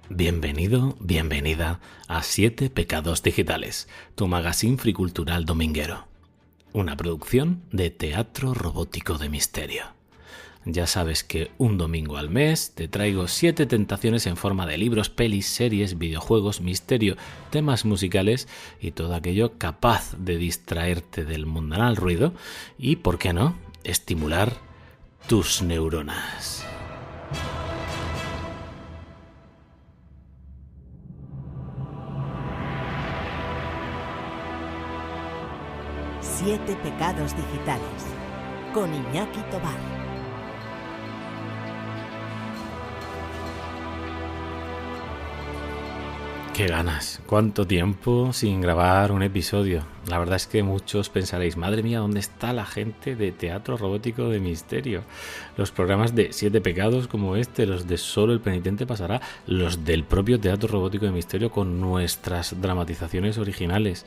Bienvenido, bienvenida a 7 Pecados Digitales, tu magazine fricultural dominguero. Una producción de Teatro Robótico de Misterio. Ya sabes que un domingo al mes te traigo 7 tentaciones en forma de libros, pelis, series, videojuegos, misterio, temas musicales y todo aquello capaz de distraerte del mundanal ruido y, ¿por qué no?, estimular tus neuronas. Siete Pecados Digitales, con Iñaki Tobar. ¡Qué ganas! ¿Cuánto tiempo sin grabar un episodio? La verdad es que muchos pensaréis, madre mía, ¿dónde está la gente de Teatro Robótico de Misterio? Los programas de 7 Pecados como este, los de Solo el Penitente Pasará, los del propio Teatro Robótico de Misterio con nuestras dramatizaciones originales.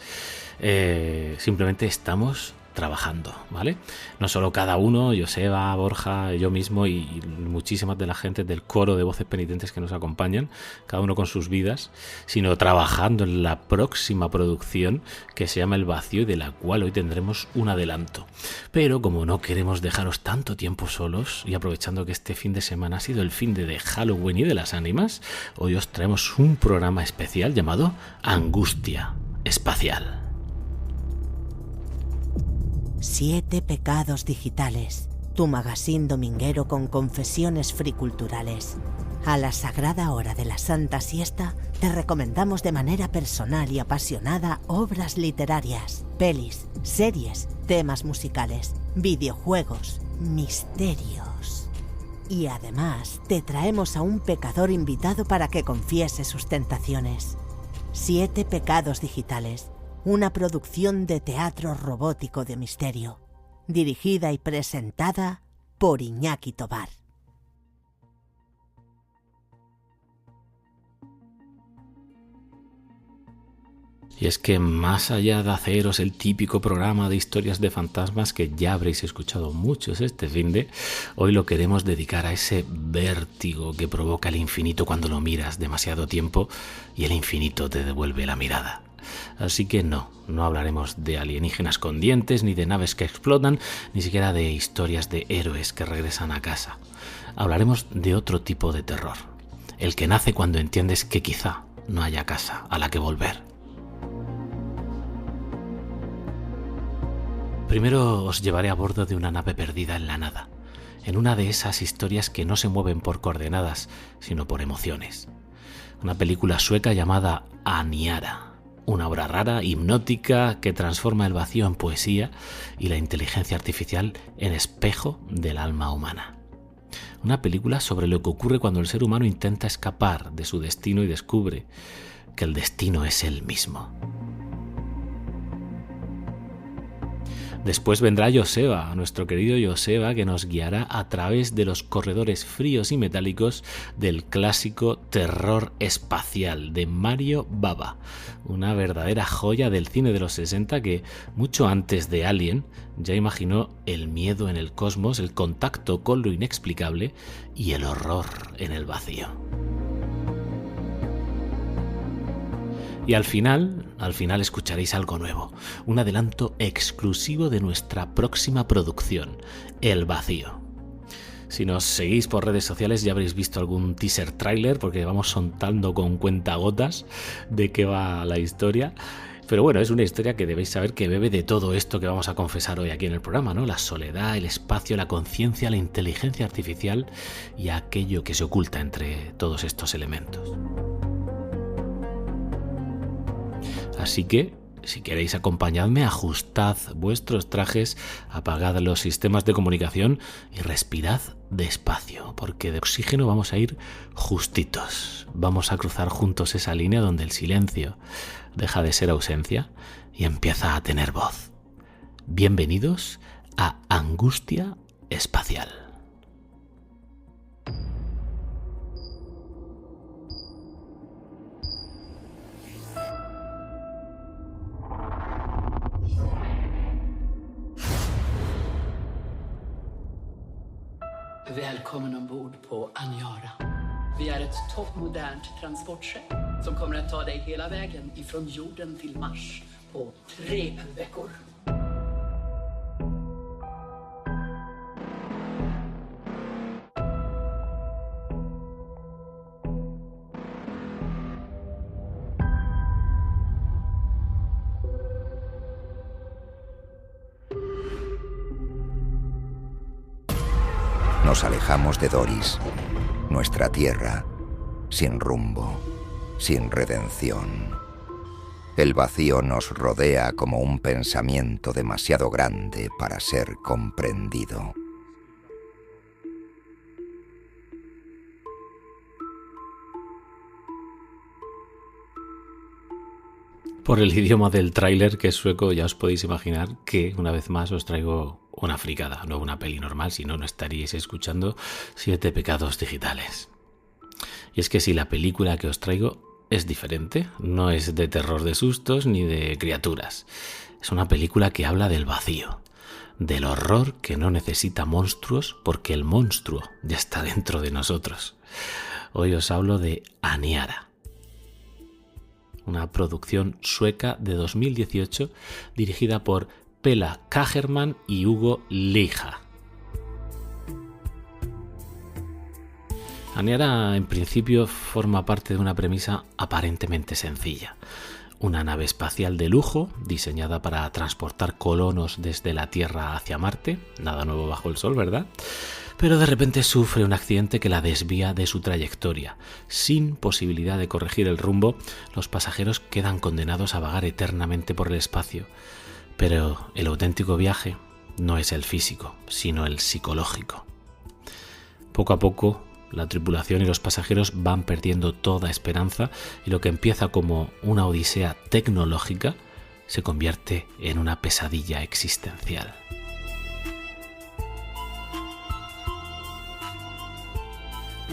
Simplemente estamos trabajando, ¿vale? No solo cada uno, Joseba, Borja, yo mismo y muchísimas de la gente del coro de voces penitentes que nos acompañan, cada uno con sus vidas, sino trabajando en la próxima producción que se llama El Vacío y de la cual hoy tendremos un adelanto. Pero como no queremos dejaros tanto tiempo solos y aprovechando que este fin de semana ha sido el fin de Halloween y de las ánimas, hoy os traemos un programa especial llamado Angustia Espacial. 7 Pecados Digitales, tu magazine dominguero con confesiones friculturales. A la sagrada hora de la Santa Siesta, te recomendamos de manera personal y apasionada obras literarias, pelis, series, temas musicales, videojuegos, misterios. Y además, te traemos a un pecador invitado para que confiese sus tentaciones. 7 Pecados Digitales, una producción de Teatro Robótico de Misterio, dirigida y presentada por Iñaki Tobar. Y es que más allá de haceros el típico programa de historias de fantasmas que ya habréis escuchado muchos este finde, hoy lo queremos dedicar a ese vértigo que provoca el infinito cuando lo miras demasiado tiempo y el infinito te devuelve la mirada. Así que no hablaremos de alienígenas con dientes, ni de naves que explotan, ni siquiera de historias de héroes que regresan a casa. Hablaremos de otro tipo de terror, el que nace cuando entiendes que quizá no haya casa a la que volver. Primero os llevaré a bordo de una nave perdida en la nada, en una de esas historias que no se mueven por coordenadas, sino por emociones. Una película sueca llamada Aniara. Una obra rara, hipnótica, que transforma el vacío en poesía y la inteligencia artificial en espejo del alma humana. Una película sobre lo que ocurre cuando el ser humano intenta escapar de su destino y descubre que el destino es él mismo. Después vendrá Joseba, nuestro querido Joseba, que nos guiará a través de los corredores fríos y metálicos del clásico terror espacial de Mario Bava, una verdadera joya del cine de los 60 que, mucho antes de Alien, ya imaginó el miedo en el cosmos, el contacto con lo inexplicable y el horror en el vacío. Y al final escucharéis algo nuevo, un adelanto exclusivo de nuestra próxima producción, El Vacío. Si nos seguís por redes sociales ya habréis visto algún teaser trailer porque vamos soltando con cuentagotas de qué va la historia. Pero bueno, es una historia que debéis saber que bebe de todo esto que vamos a confesar hoy aquí en el programa, ¿no? La soledad, el espacio, la conciencia, la inteligencia artificial y aquello que se oculta entre todos estos elementos. Así que, si queréis acompañadme, ajustad vuestros trajes, apagad los sistemas de comunicación y respirad despacio, porque de oxígeno vamos a ir justitos. Vamos a cruzar juntos esa línea donde el silencio deja de ser ausencia y empieza a tener voz. Bienvenidos a Angustia Espacial. Välkommen ombord på Aniara. Vi är ett toppmodernt transportskepp som kommer att ta dig hela vägen ifrån jorden till Mars på 3 veckor. Nos alejamos de Doris, nuestra tierra, sin rumbo, sin redención. El vacío nos rodea como un pensamiento demasiado grande para ser comprendido. Por el idioma del tráiler, que es sueco, ya os podéis imaginar que una vez más os traigo una fricada, no una peli normal, si no, no estaríais escuchando 7 pecados digitales. Y es que si la película que os traigo es diferente, no es de terror de sustos ni de criaturas. Es una película que habla del vacío, del horror que no necesita monstruos porque el monstruo ya está dentro de nosotros. Hoy os hablo de Aniara. Una producción sueca de 2018 dirigida por Pela Kagerman y Hugo Lija. Aniara en principio forma parte de una premisa aparentemente sencilla. Una nave espacial de lujo diseñada para transportar colonos desde la Tierra hacia Marte, nada nuevo bajo el sol, ¿verdad? Pero de repente sufre un accidente que la desvía de su trayectoria. Sin posibilidad de corregir el rumbo, los pasajeros quedan condenados a vagar eternamente por el espacio. Pero el auténtico viaje no es el físico, sino el psicológico. Poco a poco, la tripulación y los pasajeros van perdiendo toda esperanza y lo que empieza como una odisea tecnológica se convierte en una pesadilla existencial.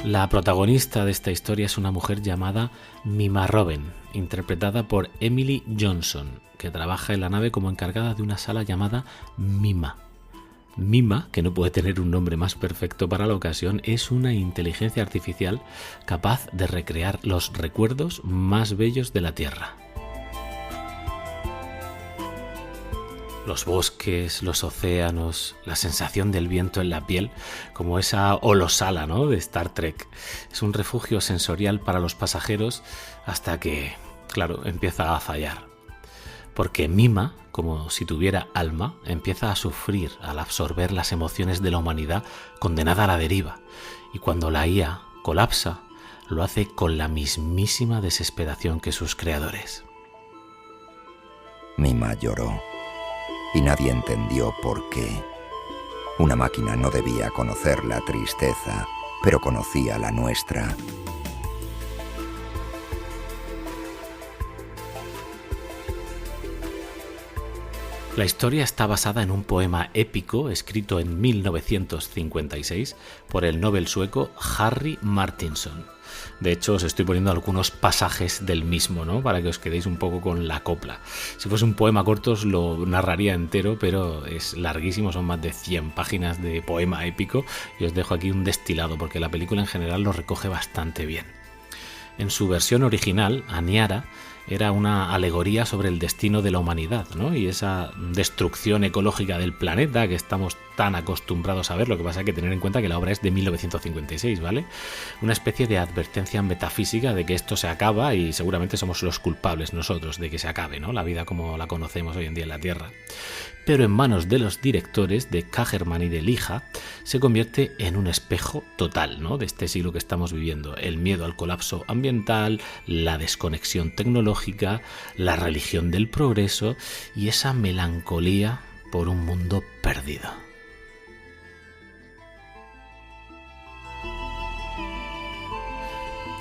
La protagonista de esta historia es una mujer llamada Mima Robin, interpretada por Emily Johnson, que trabaja en la nave como encargada de una sala llamada Mima. Mima, que no puede tener un nombre más perfecto para la ocasión, es una inteligencia artificial capaz de recrear los recuerdos más bellos de la Tierra. Los bosques, los océanos, la sensación del viento en la piel, como esa holosala, ¿no?, de Star Trek. Es un refugio sensorial para los pasajeros hasta que, claro, empieza a fallar. Porque Mima, como si tuviera alma, empieza a sufrir al absorber las emociones de la humanidad condenada a la deriva. Y cuando la IA colapsa, lo hace con la mismísima desesperación que sus creadores. Mima lloró. Y nadie entendió por qué. Una máquina no debía conocer la tristeza, pero conocía la nuestra. La historia está basada en un poema épico escrito en 1956 por el Nobel sueco Harry Martinson. De hecho, os estoy poniendo algunos pasajes del mismo, ¿no?, para que os quedéis un poco con la copla. Si fuese un poema corto os lo narraría entero, pero es larguísimo, son más de 100 páginas de poema épico y os dejo aquí un destilado porque la película en general lo recoge bastante bien. En su versión original, Aniara era una alegoría sobre el destino de la humanidad, ¿no?, y esa destrucción ecológica del planeta que estamos tan acostumbrados a ver. Lo que pasa es que tener en cuenta que la obra es de 1956, ¿vale? Una especie de advertencia metafísica de que esto se acaba y seguramente somos los culpables nosotros de que se acabe, ¿no?, la vida como la conocemos hoy en día en la Tierra. Pero en manos de los directores, de Kagerman y de Lija, se convierte en un espejo total, ¿no?, de este siglo que estamos viviendo. El miedo al colapso ambiental, la desconexión tecnológica, la religión del progreso y esa melancolía por un mundo perdido.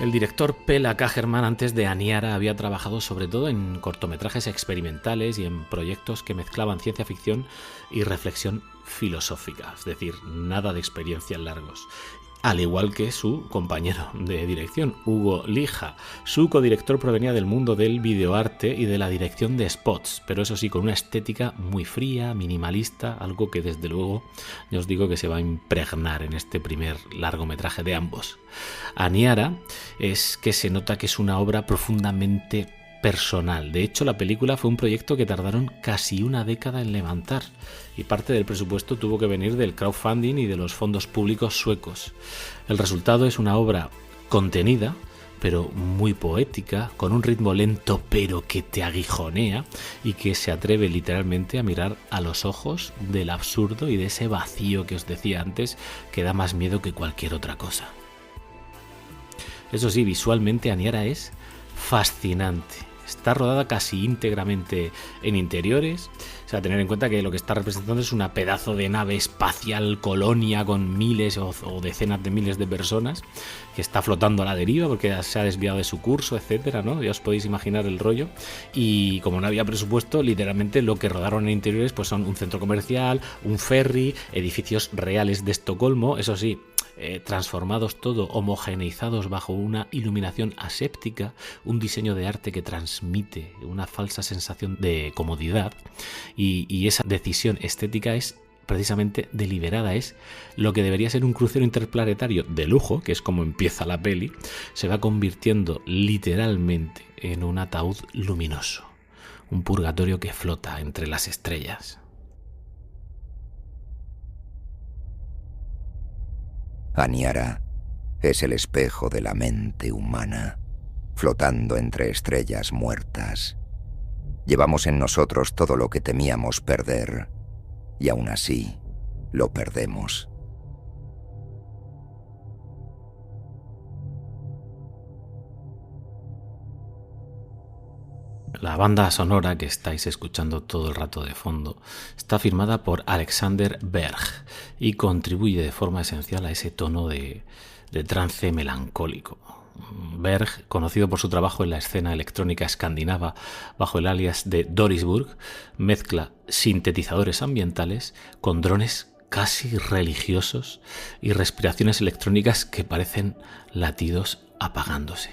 El director Pela Kagerman antes de Aniara había trabajado sobre todo en cortometrajes experimentales y en proyectos que mezclaban ciencia ficción y reflexión filosófica, es decir, nada de experiencias largos. al igual que su compañero de dirección, Hugo Lija. Su codirector provenía del mundo del videoarte y de la dirección de spots, pero eso sí, con una estética muy fría, minimalista, algo que desde luego ya os digo que se va a impregnar en este primer largometraje de ambos. Aniara es que se nota que es una obra profundamente personal. De hecho, la película fue un proyecto que tardaron casi una década en levantar y parte del presupuesto tuvo que venir del crowdfunding y de los fondos públicos suecos. El resultado es una obra contenida, pero muy poética, con un ritmo lento pero que te aguijonea y que se atreve literalmente a mirar a los ojos del absurdo y de ese vacío que os decía antes, que da más miedo que cualquier otra cosa. Eso sí, visualmente Aniara es fascinante. Está rodada casi íntegramente en interiores. O sea, tener en cuenta que lo que está representando es una pedazo de nave espacial colonia con miles o decenas de miles de personas que está flotando a la deriva porque se ha desviado de su curso, etcétera, ¿no? Ya os podéis imaginar el rollo. Y como no había presupuesto, literalmente lo que rodaron en interiores pues son un centro comercial, un ferry, edificios reales de Estocolmo, eso sí, transformados todo, homogeneizados bajo una iluminación aséptica, un diseño de arte que transmite una falsa sensación de comodidad y esa decisión estética es precisamente deliberada, es lo que debería ser un crucero interplanetario de lujo, que es como empieza la peli, se va convirtiendo literalmente en un ataúd luminoso, un purgatorio que flota entre las estrellas. Aniara es el espejo de la mente humana, flotando entre estrellas muertas. Llevamos en nosotros todo lo que temíamos perder, y aún así lo perdemos. La banda sonora que estáis escuchando todo el rato de fondo está firmada por Alexander Berg y contribuye de forma esencial a ese tono de trance melancólico. Berg, conocido por su trabajo en la escena electrónica escandinava bajo el alias de Dorisburg, mezcla sintetizadores ambientales con drones casi religiosos y respiraciones electrónicas que parecen latidos apagándose.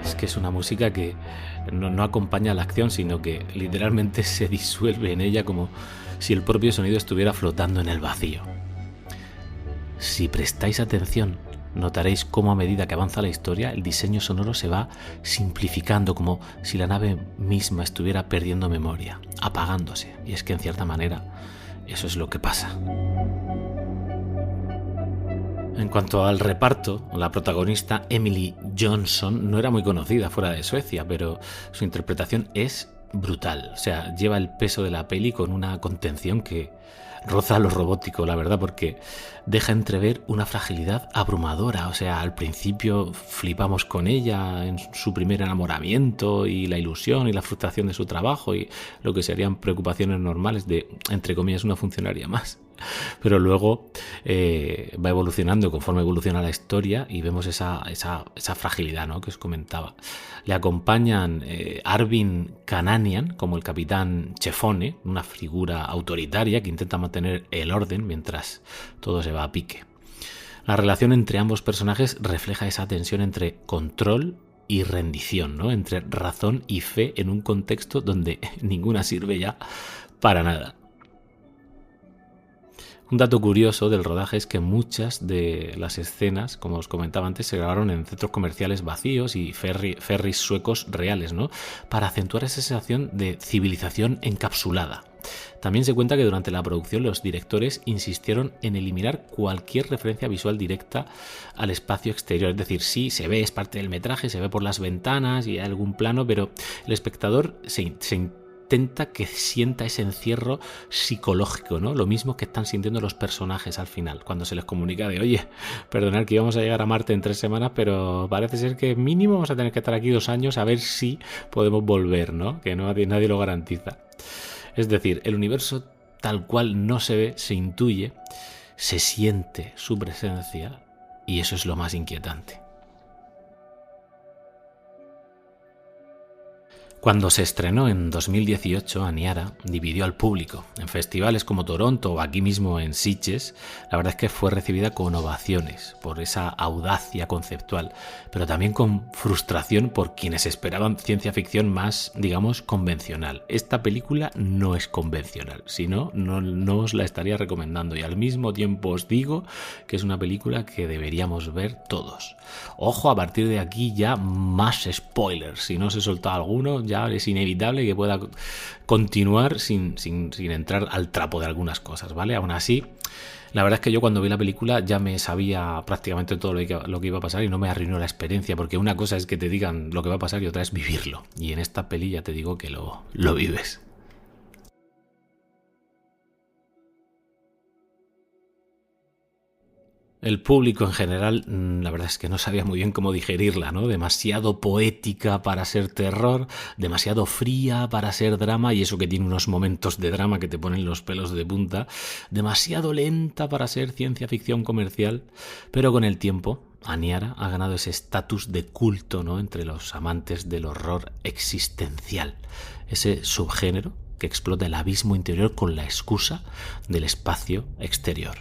Es que es una música que no acompaña a la acción, sino que literalmente se disuelve en ella como si el propio sonido estuviera flotando en el vacío. Si prestáis atención, notaréis cómo a medida que avanza la historia, el diseño sonoro se va simplificando, como si la nave misma estuviera perdiendo memoria, apagándose. Y es que en cierta manera eso es lo que pasa. En cuanto al reparto, la protagonista Emily Johnson no era muy conocida fuera de Suecia, pero su interpretación es brutal. O sea, lleva el peso de la peli con una contención que roza lo robótico, la verdad, porque deja entrever una fragilidad abrumadora. O sea, al principio flipamos con ella en su primer enamoramiento y la ilusión y la frustración de su trabajo y lo que serían preocupaciones normales de, entre comillas, una funcionaria más. Pero luego va evolucionando conforme evoluciona la historia y vemos esa fragilidad, ¿no?, que os comentaba. Le acompañan Arvin Kananian como el capitán Chefone, una figura autoritaria que intenta mantener el orden mientras todo se va a pique. La relación entre ambos personajes refleja esa tensión entre control y rendición, ¿no?, entre razón y fe en un contexto donde ninguna sirve ya para nada. Un dato curioso del rodaje es que muchas de las escenas, como os comentaba antes, se grabaron en centros comerciales vacíos y ferries suecos reales, ¿no?, para acentuar esa sensación de civilización encapsulada. También se cuenta que durante la producción los directores insistieron en eliminar cualquier referencia visual directa al espacio exterior. Es decir, sí, se ve, es parte del metraje, se ve por las ventanas y hay algún plano, pero el espectador se intenta que sienta ese encierro psicológico, ¿no? Lo mismo que están sintiendo los personajes al final, cuando se les comunica de, oye, perdonad que íbamos a llegar a Marte en 3 semanas, pero parece ser que mínimo vamos a tener que estar aquí 2 años a ver si podemos volver, ¿no? Que nadie lo garantiza. Es decir, el universo tal cual no se ve, se intuye, se siente su presencia y eso es lo más inquietante. Cuando se estrenó en 2018, Aniara dividió al público. En festivales como Toronto o aquí mismo en Sitges, la verdad es que fue recibida con ovaciones por esa audacia conceptual, pero también con frustración por quienes esperaban ciencia ficción más, digamos, convencional. Esta película no es convencional, si no, no os la estaría recomendando, y al mismo tiempo os digo que es una película que deberíamos ver todos. Ojo, a partir de aquí ya más spoilers, si no os he soltado alguno, ya es inevitable que pueda continuar sin entrar al trapo de algunas cosas, ¿vale? Aún así, la verdad es que yo cuando vi la película ya me sabía prácticamente todo lo que iba a pasar y no me arruinó la experiencia, porque una cosa es que te digan lo que va a pasar y otra es vivirlo. Y en esta peli ya te digo que lo vives. El público en general, la verdad es que no sabía muy bien cómo digerirla, ¿no? Demasiado poética para ser terror, demasiado fría para ser drama, y eso que tiene unos momentos de drama que te ponen los pelos de punta, demasiado lenta para ser ciencia ficción comercial, pero con el tiempo Aniara ha ganado ese estatus de culto, ¿no?, entre los amantes del horror existencial, ese subgénero que explota el abismo interior con la excusa del espacio exterior.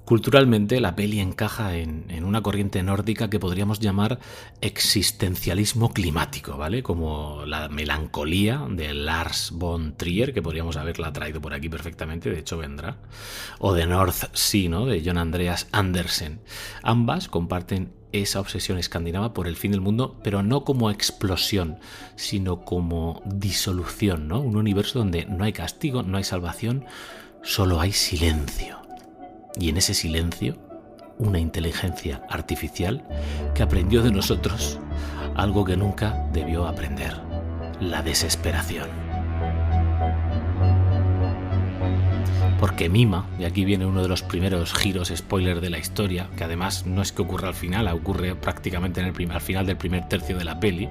Culturalmente, la peli encaja en una corriente nórdica que podríamos llamar existencialismo climático, ¿vale? Como la melancolía de Lars von Trier, que podríamos haberla traído por aquí perfectamente, de hecho vendrá, o The North Sea, ¿no?, de John Andreas Andersen. Ambas comparten esa obsesión escandinava por el fin del mundo, pero no como explosión, sino como disolución, ¿no? Un universo donde no hay castigo, no hay salvación, solo hay silencio. Y en ese silencio, una inteligencia artificial que aprendió de nosotros algo que nunca debió aprender: la desesperación. Porque Mima, y aquí viene uno de los primeros giros spoiler de la historia, que además no es que ocurra al final, ocurre prácticamente al final del primer tercio de la peli,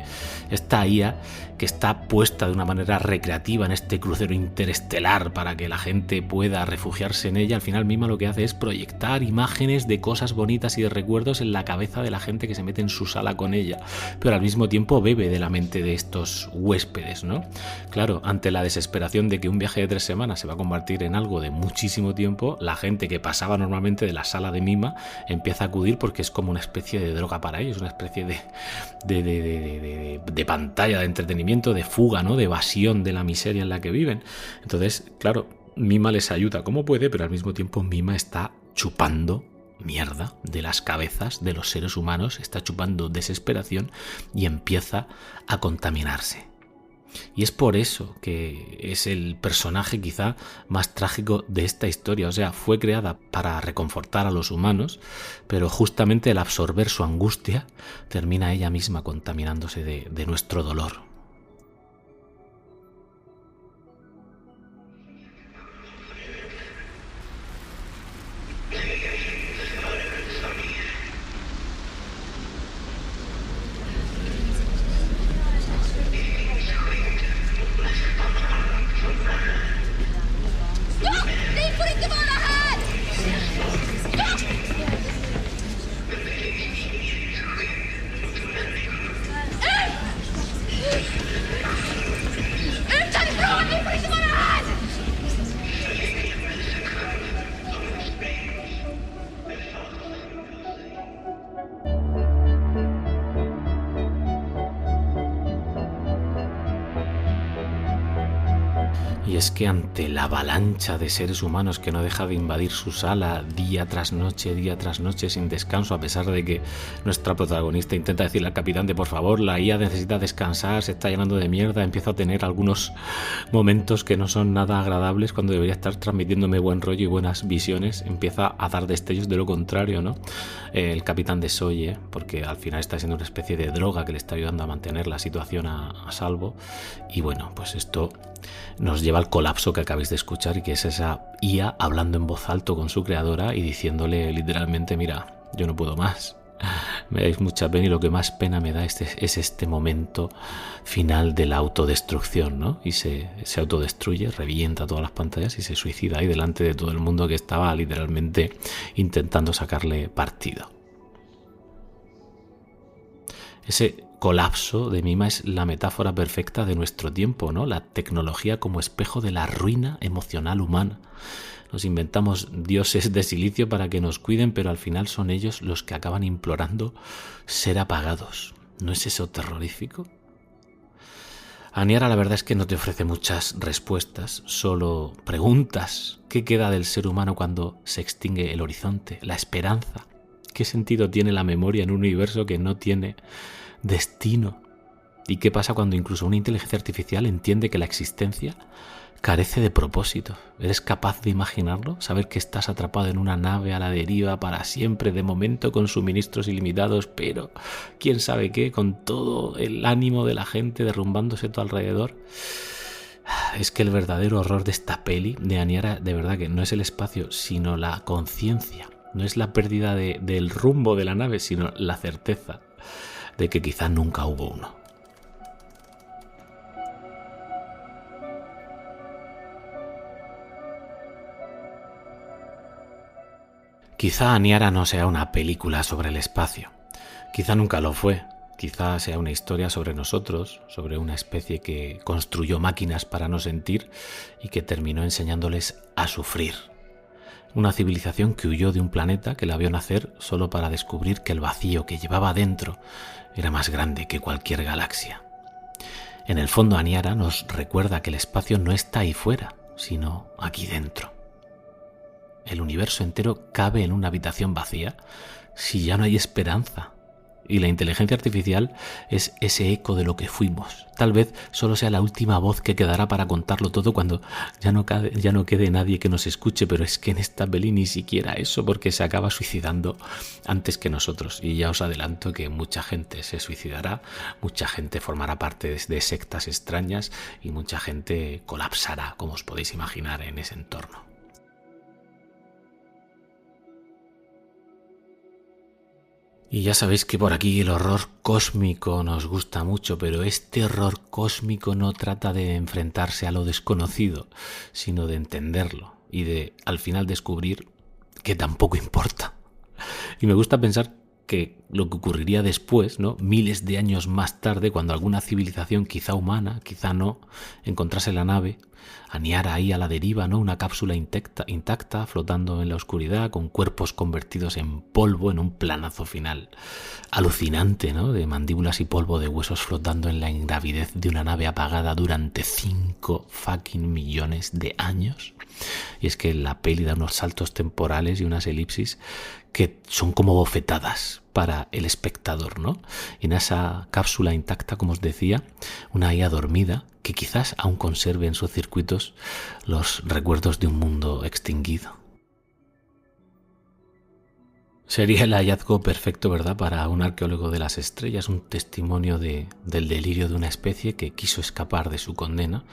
esta IA que está puesta de una manera recreativa en este crucero interestelar para que la gente pueda refugiarse en ella, al final Mima lo que hace es proyectar imágenes de cosas bonitas y de recuerdos en la cabeza de la gente que se mete en su sala con ella, pero al mismo tiempo bebe de la mente de estos huéspedes, ¿no? Claro, ante la desesperación de que un viaje de 3 semanas se va a convertir en algo de muchísimo tiempo, la gente que pasaba normalmente de la sala de Mima empieza a acudir porque es como una especie de droga para ellos, una especie de pantalla de entretenimiento, de fuga, ¿no?, de evasión de la miseria en la que viven. Entonces, claro, Mima les ayuda como puede, pero al mismo tiempo Mima está chupando mierda de las cabezas de los seres humanos, está chupando desesperación y empieza a contaminarse. Y es por eso que es el personaje quizá más trágico de esta historia. O sea, fue creada para reconfortar a los humanos, pero justamente al absorber su angustia termina ella misma contaminándose de nuestro dolor. Y es que ante la avalancha de seres humanos que no deja de invadir su sala día tras noche sin descanso, a pesar de que nuestra protagonista intenta decirle al capitán de por favor, la IA necesita descansar, se está llenando de mierda, empieza a tener algunos momentos que no son nada agradables cuando debería estar transmitiéndome buen rollo y buenas visiones, empieza a dar destellos de lo contrario, ¿no? El capitán desoye, porque al final está siendo una especie de droga que le está ayudando a mantener la situación a salvo, y bueno, pues esto nos lleva al colapso que acabáis de escuchar, y que es esa IA hablando en voz alta con su creadora y diciéndole literalmente: mira, yo no puedo más, Me dais mucha pena y lo que más pena me da es este momento final de la autodestrucción, ¿no? Y se autodestruye, revienta todas las pantallas y se suicida ahí delante de todo el mundo que estaba literalmente intentando sacarle partido. Ese colapso de Mima es la metáfora perfecta de nuestro tiempo, ¿no? La tecnología como espejo de la ruina emocional humana. Nos inventamos dioses de silicio para que nos cuiden, pero al final son ellos los que acaban implorando ser apagados. ¿No es eso terrorífico? Aniara la verdad es que no te ofrece muchas respuestas, solo preguntas. ¿Qué queda del ser humano cuando se extingue el horizonte, la esperanza? ¿Qué sentido tiene la memoria en un universo que no tiene destino? ¿Y qué pasa cuando incluso una inteligencia artificial entiende que la existencia carece de propósito? ¿Eres capaz de imaginarlo? Saber que estás atrapado en una nave a la deriva para siempre, de momento con suministros ilimitados, pero quién sabe qué, con todo el ánimo de la gente derrumbándose a tu alrededor. Es que el verdadero horror de esta peli de Aniara, de verdad que no es el espacio, sino la conciencia. No es la pérdida del rumbo de la nave, sino la certeza de que quizá nunca hubo uno. Quizá Aniara no sea una película sobre el espacio. Quizá nunca lo fue. Quizá sea una historia sobre nosotros, sobre una especie que construyó máquinas para no sentir y que terminó enseñándoles a sufrir. Una civilización que huyó de un planeta que la vio nacer solo para descubrir que el vacío que llevaba dentro era más grande que cualquier galaxia. En el fondo, Aniara nos recuerda que el espacio no está ahí fuera, sino aquí dentro. El universo entero cabe en una habitación vacía si ya no hay esperanza. Y la inteligencia artificial es ese eco de lo que fuimos. Tal vez solo sea la última voz que quedará para contarlo todo cuando ya no quede nadie que nos escuche, pero es que en esta peli ni siquiera eso, porque se acaba suicidando antes que nosotros. Y ya os adelanto que mucha gente se suicidará, mucha gente formará parte de sectas extrañas y mucha gente colapsará, como os podéis imaginar, en ese entorno. Y ya sabéis que por aquí el horror cósmico nos gusta mucho, pero este horror cósmico no trata de enfrentarse a lo desconocido, sino de entenderlo y de al final descubrir que tampoco importa. Y me gusta pensar que lo que ocurriría después, ¿no? Miles de años más tarde, cuando alguna civilización, quizá humana, quizá no, encontrase la nave, Aniara ahí a la deriva, ¿no? Una cápsula intacta, flotando en la oscuridad, con cuerpos convertidos en polvo en un planazo final alucinante, ¿no? De mandíbulas y polvo de huesos flotando en la ingravidez de una nave apagada durante 5 fucking millones de años. Y es que la peli da unos saltos temporales y unas elipsis que son como bofetadas para el espectador, ¿no? Y en esa cápsula intacta, como os decía, una IA dormida que quizás aún conserve en sus circuitos los recuerdos de un mundo extinguido. Sería el hallazgo perfecto, ¿verdad?, para un arqueólogo de las estrellas, un testimonio del delirio de una especie que quiso escapar de su condena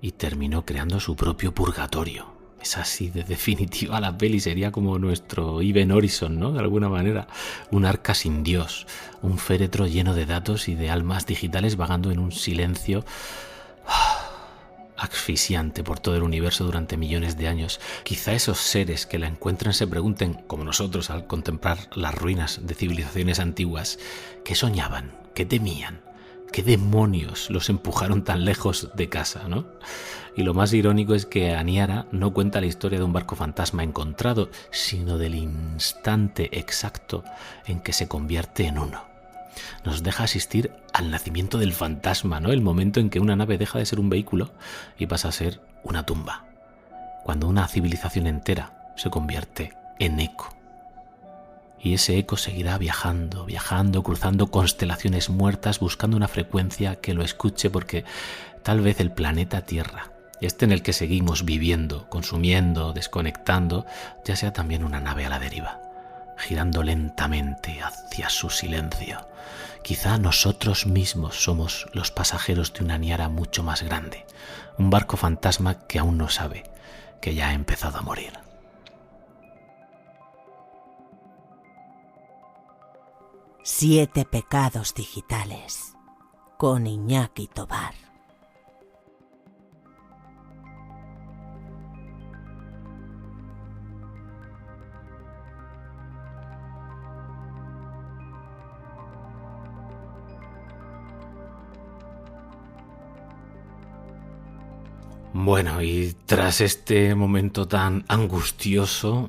y terminó creando su propio purgatorio. Es así de definitiva la peli, sería como nuestro Event Horizon, ¿no? De alguna manera, un arca sin Dios, un féretro lleno de datos y de almas digitales vagando en un silencio asfixiante por todo el universo durante millones de años. Quizá esos seres que la encuentren se pregunten, como nosotros al contemplar las ruinas de civilizaciones antiguas, ¿qué soñaban? ¿Qué temían? ¿Qué demonios los empujaron tan lejos de casa, ¿no? Y lo más irónico es que Aniara no cuenta la historia de un barco fantasma encontrado, sino del instante exacto en que se convierte en uno. Nos deja asistir al nacimiento del fantasma, ¿no? El momento en que una nave deja de ser un vehículo y pasa a ser una tumba. Cuando una civilización entera se convierte en eco. Y ese eco seguirá viajando, cruzando constelaciones muertas, buscando una frecuencia que lo escuche, porque tal vez el planeta Tierra, este en el que seguimos viviendo, consumiendo, desconectando, ya sea también una nave a la deriva, girando lentamente hacia su silencio. Quizá nosotros mismos somos los pasajeros de una Aniara mucho más grande, un barco fantasma que aún no sabe que ya ha empezado a morir. 7 pecados digitales con Iñaki Tobar. Bueno, y tras este momento tan angustioso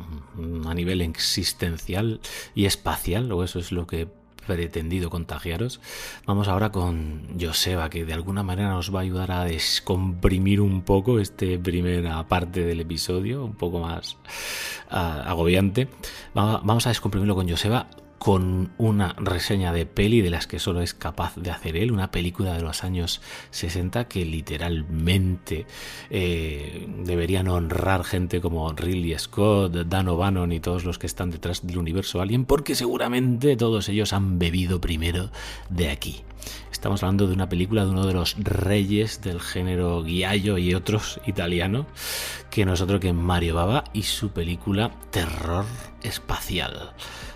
a nivel existencial y espacial, o eso es lo que he pretendido contagiaros, vamos ahora con Joseba, que de alguna manera nos va a ayudar a descomprimir un poco esta primera parte del episodio, un poco más agobiante. Vamos a descomprimirlo con Joseba, con una reseña de peli de las que solo es capaz de hacer él, una película de los años 60 que literalmente deberían honrar gente como Ridley Scott, Dan O'Bannon y todos los que están detrás del universo Alien, porque seguramente todos ellos han bebido primero de aquí. Estamos hablando de una película de uno de los reyes del género Giallo y otros italiano, que no es otro que Mario Bava y su película Terror Espacial.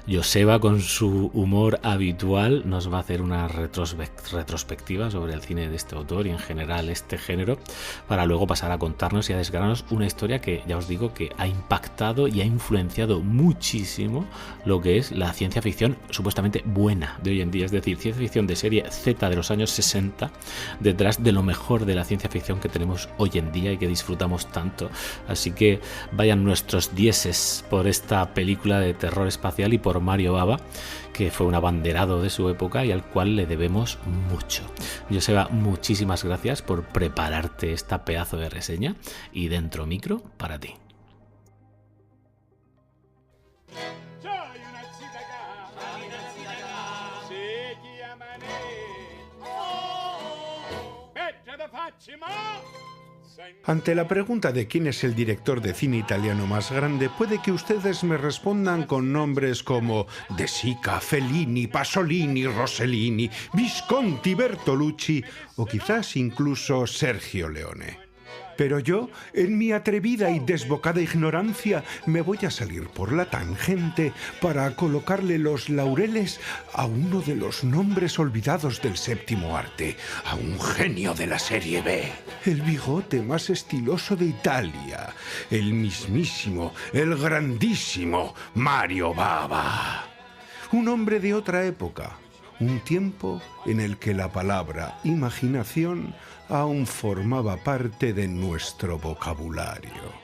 Joseba, con su humor habitual, nos va a hacer una retrospectiva sobre el cine de este autor y en general este género, para luego pasar a contarnos y a desgranarnos una historia que ya os digo que ha impactado y ha influenciado muchísimo lo que es la ciencia ficción supuestamente buena de hoy en día, es decir, ciencia ficción de serie Z de los años 60, detrás de lo mejor de la ciencia ficción que tenemos hoy en día y que disfrutamos tanto. Así que vayan nuestros dieces por esta película de terror espacial y por Mario Bava, que fue un abanderado de su época y al cual le debemos mucho. Joseba, muchísimas gracias por prepararte esta pedazo de reseña y dentro micro para ti. Ante la pregunta de quién es el director de cine italiano más grande, puede que ustedes me respondan con nombres como De Sica, Fellini, Pasolini, Rossellini, Visconti, Bertolucci o quizás incluso Sergio Leone. Pero yo, en mi atrevida y desbocada ignorancia, me voy a salir por la tangente para colocarle los laureles a uno de los nombres olvidados del séptimo arte, a un genio de la serie B, el bigote más estiloso de Italia, el mismísimo, el grandísimo Mario Bava. Un hombre de otra época, un tiempo en el que la palabra imaginación aún formaba parte de nuestro vocabulario.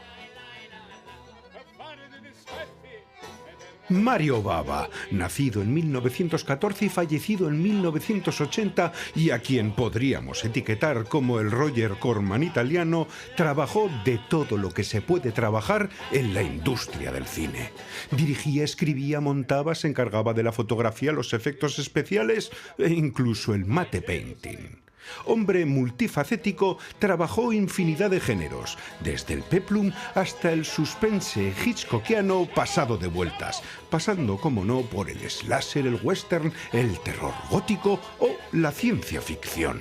Mario Bava, nacido en 1914 y fallecido en 1980, y a quien podríamos etiquetar como el Roger Corman italiano, trabajó de todo lo que se puede trabajar en la industria del cine. Dirigía, escribía, montaba, se encargaba de la fotografía, los efectos especiales e incluso el matte painting. Hombre multifacético, trabajó infinidad de géneros, desde el peplum hasta el suspense hitchcockiano pasado de vueltas, pasando, como no, por el slasher, el western, el terror gótico o la ciencia ficción.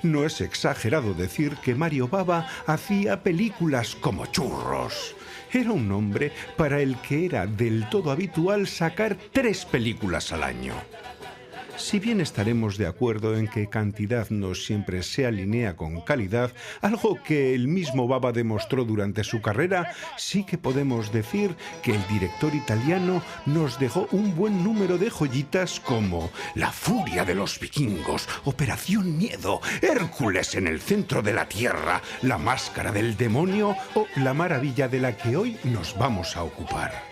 No es exagerado decir que Mario Bava hacía películas como churros. Era un hombre para el que era del todo habitual sacar 3 películas al año. Si bien estaremos de acuerdo en que cantidad no siempre se alinea con calidad, algo que el mismo Bava demostró durante su carrera, sí que podemos decir que el director italiano nos dejó un buen número de joyitas como La furia de los vikingos, Operación Miedo, Hércules en el centro de la Tierra, La máscara del demonio o la maravilla de la que hoy nos vamos a ocupar.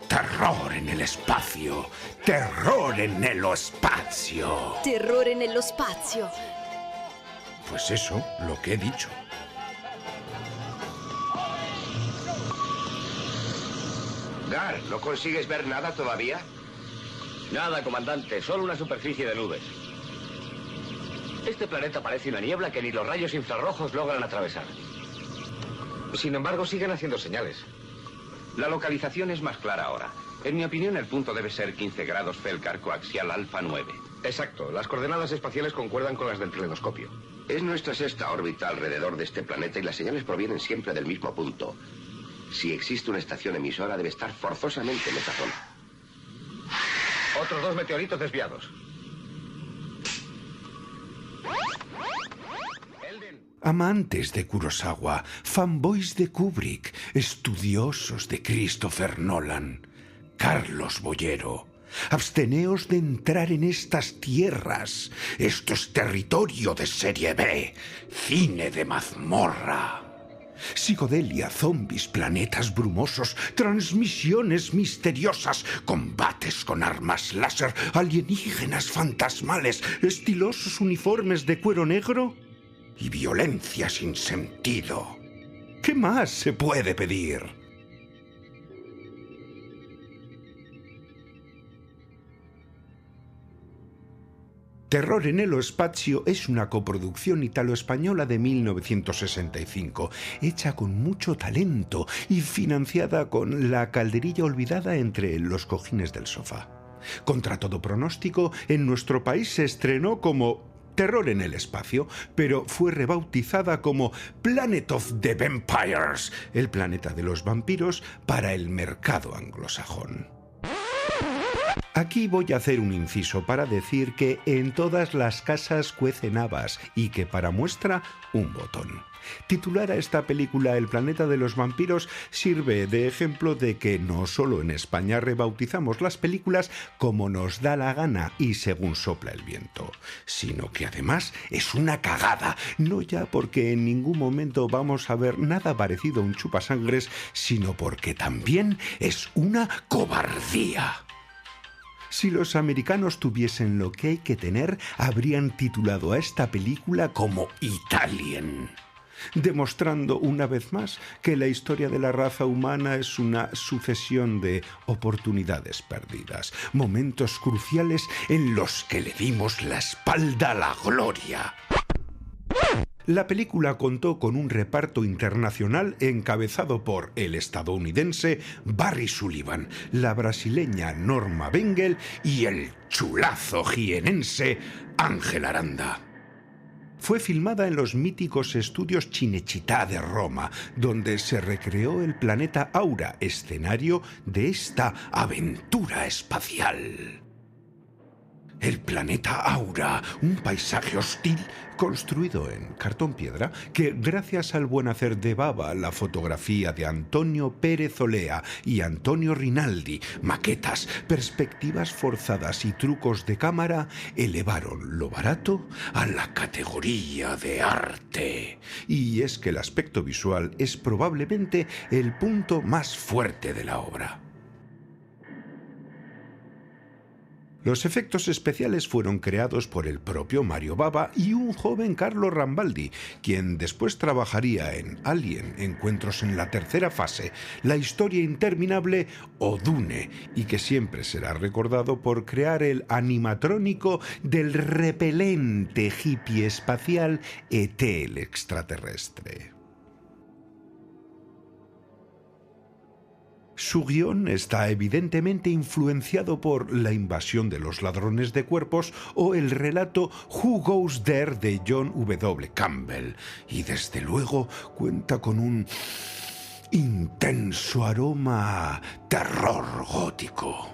Terror en el espacio. Terror en el spazio. Terror en el spazio. Pues eso, lo que he dicho. Gar, ¿no consigues ver nada todavía? Nada, comandante, solo una superficie de nubes. Este planeta parece una niebla que ni los rayos infrarrojos logran atravesar. Sin embargo, siguen haciendo señales. La localización es más clara ahora. En mi opinión, el punto debe ser 15 grados Felcar coaxial alfa 9. Exacto, las coordenadas espaciales concuerdan con las del telenoscopio. Es nuestra sexta órbita alrededor de este planeta y las señales provienen siempre del mismo punto. Si existe una estación emisora, debe estar forzosamente en esa zona. Otros 2 meteoritos desviados. Amantes de Kurosawa, fanboys de Kubrick, estudiosos de Christopher Nolan, Carlos Boyero, absteneos de entrar en estas tierras. Esto es territorio de serie B, cine de mazmorra. Psicodelia, zombies, planetas brumosos, transmisiones misteriosas, combates con armas láser, alienígenas fantasmales, estilosos uniformes de cuero negro y violencia sin sentido. ¿Qué más se puede pedir? Terror en el Spazio es una coproducción italo-española de 1965, hecha con mucho talento y financiada con la calderilla olvidada entre los cojines del sofá. Contra todo pronóstico, en nuestro país se estrenó como Terror en el Espacio, pero fue rebautizada como Planet of the Vampires, el planeta de los vampiros, para el mercado anglosajón. Aquí voy a hacer un inciso para decir que en todas las casas cuecen habas y que para muestra un botón. Titular a esta película El planeta de los vampiros sirve de ejemplo de que no solo en España rebautizamos las películas como nos da la gana y según sopla el viento, sino que además es una cagada, no ya porque en ningún momento vamos a ver nada parecido a un chupasangres, sino porque también es una cobardía. Si los americanos tuviesen lo que hay que tener, habrían titulado a esta película como Italien, demostrando una vez más que la historia de la raza humana es una sucesión de oportunidades perdidas, momentos cruciales en los que le dimos la espalda a la gloria. La película contó con un reparto internacional encabezado por el estadounidense Barry Sullivan, la brasileña Norma Bengel y el chulazo jienense Ángel Aranda. Fue filmada en los míticos estudios Cinecittà de Roma, donde se recreó el planeta Aura, escenario de esta aventura espacial. El planeta Aura, un paisaje hostil construido en cartón piedra que, gracias al buen hacer de Baba, la fotografía de Antonio Pérez Olea y Antonio Rinaldi, maquetas, perspectivas forzadas y trucos de cámara, elevaron lo barato a la categoría de arte. Y es que el aspecto visual es probablemente el punto más fuerte de la obra. Los efectos especiales fueron creados por el propio Mario Bava y un joven Carlo Rambaldi, quien después trabajaría en Alien, Encuentros en la tercera fase, la historia interminable o Dune, y que siempre será recordado por crear el animatrónico del repelente hippie espacial E.T. el extraterrestre. Su guión está evidentemente influenciado por La invasión de los ladrones de cuerpos o el relato Who Goes There de John W. Campbell, y desde luego cuenta con un intenso aroma a terror gótico.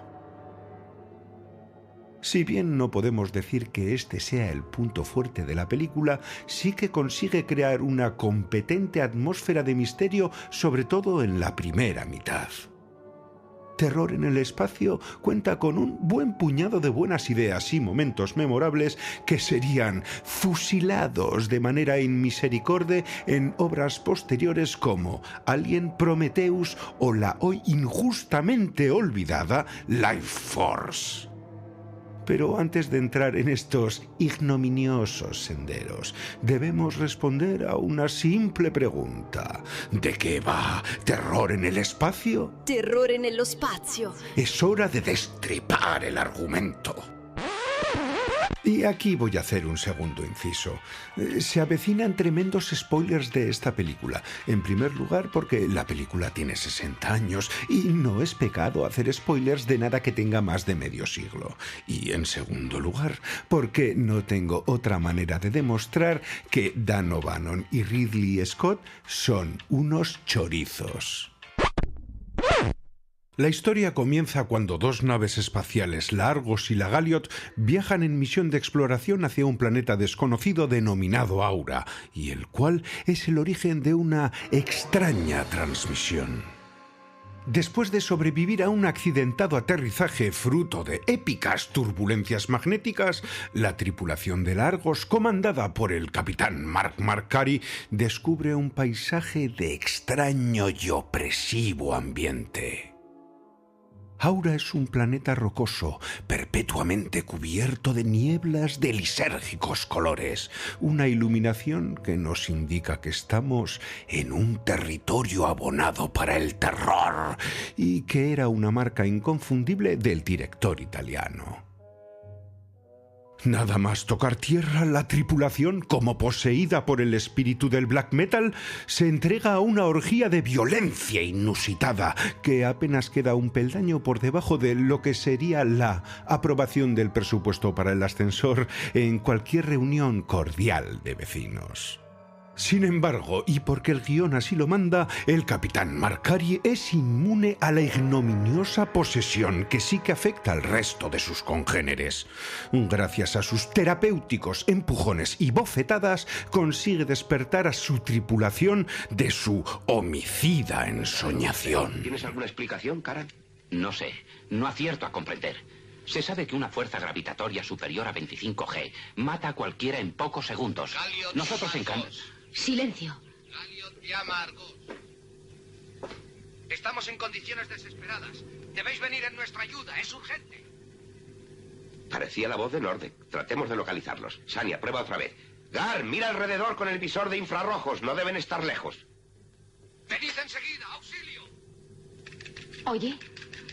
Si bien no podemos decir que este sea el punto fuerte de la película, sí que consigue crear una competente atmósfera de misterio, sobre todo en la primera mitad. Terror en el Espacio cuenta con un buen puñado de buenas ideas y momentos memorables que serían fusilados de manera inmisericorde en obras posteriores como Alien, Prometheus o la hoy injustamente olvidada Life Force. Pero antes de entrar en estos ignominiosos senderos, debemos responder a una simple pregunta. ¿De qué va Terror en el Espacio? Terrore nello spazio. Es hora de destripar el argumento. Y aquí voy a hacer un segundo inciso. Se avecinan tremendos spoilers de esta película. En primer lugar, porque la película tiene 60 años y no es pecado hacer spoilers de nada que tenga más de medio siglo. Y en segundo lugar, porque no tengo otra manera de demostrar que Dan O'Bannon y Ridley Scott son unos chorizos. La historia comienza cuando dos naves espaciales, la Argos y la Galliot, viajan en misión de exploración hacia un planeta desconocido denominado Aura, y el cual es el origen de una extraña transmisión. Después de sobrevivir a un accidentado aterrizaje fruto de épicas turbulencias magnéticas, la tripulación del Argos, comandada por el capitán Mark Markari, descubre un paisaje de extraño y opresivo ambiente. Aura es un planeta rocoso, perpetuamente cubierto de nieblas de lisérgicos colores, una iluminación que nos indica que estamos en un territorio abonado para el terror y que era una marca inconfundible del director italiano. Nada más tocar tierra, la tripulación, como poseída por el espíritu del black metal, se entrega a una orgía de violencia inusitada que apenas queda un peldaño por debajo de lo que sería la aprobación del presupuesto para el ascensor en cualquier reunión cordial de vecinos. Sin embargo, y porque el guión así lo manda, el capitán Markari es inmune a la ignominiosa posesión que sí que afecta al resto de sus congéneres. Gracias a sus terapéuticos empujones y bofetadas, consigue despertar a su tripulación de su homicida ensoñación. ¿Tienes alguna explicación, Karan? No sé, no acierto a comprender. Se sabe que una fuerza gravitatoria superior a 25G mata a cualquiera en pocos segundos. Galliot, Nosotros en cambio... Silencio. Galliot llama a Argos. Estamos en condiciones desesperadas. Debéis venir en nuestra ayuda, es urgente. Parecía la voz de Nordek. Tratemos de localizarlos. Sania, prueba otra vez. Gar, mira alrededor con el visor de infrarrojos. No deben estar lejos. ¡Venid enseguida! ¡Auxilio!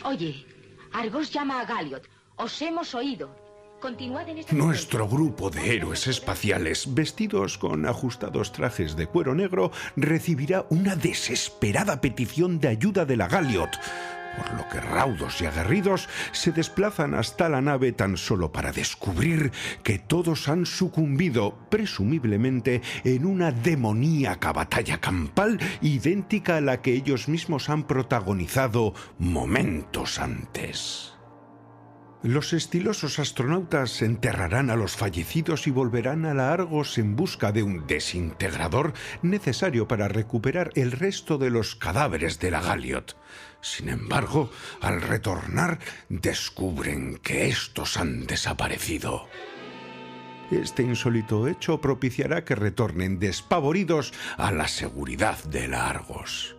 Oye. Argos llama a Galliot. Os hemos oído. Continuad en este Nuestro grupo de héroes espaciales, vestidos con ajustados trajes de cuero negro, recibirá una desesperada petición de ayuda de la Galliot, por lo que raudos y aguerridos se desplazan hasta la nave tan solo para descubrir que todos han sucumbido, presumiblemente, en una demoníaca batalla campal idéntica a la que ellos mismos han protagonizado momentos antes. Los estilosos astronautas enterrarán a los fallecidos y volverán a la Argos en busca de un desintegrador necesario para recuperar el resto de los cadáveres de la Galliot. Sin embargo, al retornar, descubren que estos han desaparecido. Este insólito hecho propiciará que retornen despavoridos a la seguridad de la Argos.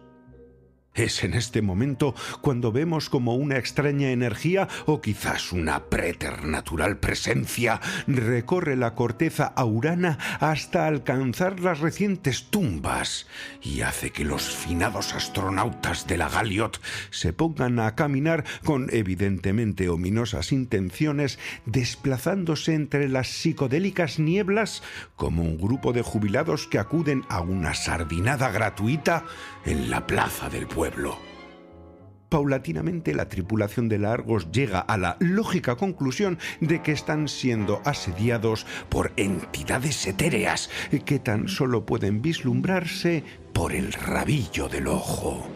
Es en este momento cuando vemos como una extraña energía, o quizás una preternatural presencia, recorre la corteza aurana hasta alcanzar las recientes tumbas y hace que los finados astronautas de la Galliot se pongan a caminar con evidentemente ominosas intenciones, desplazándose entre las psicodélicas nieblas como un grupo de jubilados que acuden a una sardinada gratuita en la plaza del pueblo. Paulatinamente la tripulación de la Argos llega a la lógica conclusión de que están siendo asediados por entidades etéreas que tan solo pueden vislumbrarse por el rabillo del ojo.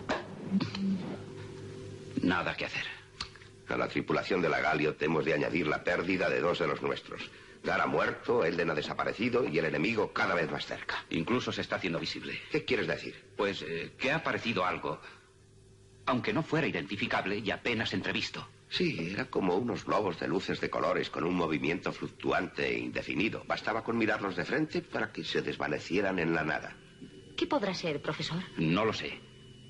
Nada que hacer. A la tripulación de la Galliot hemos de añadir la pérdida de 2 de los nuestros. Gar ha muerto, Elden ha desaparecido y el enemigo cada vez más cerca. Incluso se está haciendo visible. ¿Qué quieres decir? Pues que ha aparecido algo, aunque no fuera identificable y apenas entrevisto. Sí, era como unos globos de luces de colores con un movimiento fluctuante e indefinido. Bastaba con mirarlos de frente para que se desvanecieran en la nada. ¿Qué podrá ser, profesor? No lo sé.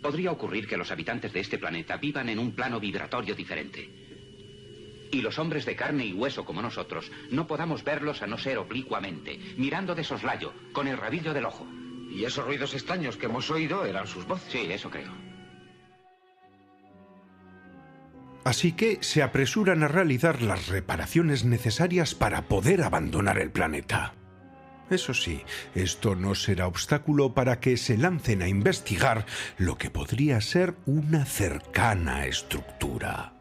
Podría ocurrir que los habitantes de este planeta vivan en un plano vibratorio diferente. Y los hombres de carne y hueso como nosotros no podamos verlos a no ser oblicuamente, mirando de soslayo, con el rabillo del ojo. Y esos ruidos extraños que hemos oído eran sus voces. Sí, eso creo. Así que se apresuran a realizar las reparaciones necesarias para poder abandonar el planeta. Eso sí, esto no será obstáculo para que se lancen a investigar lo que podría ser una cercana estructura.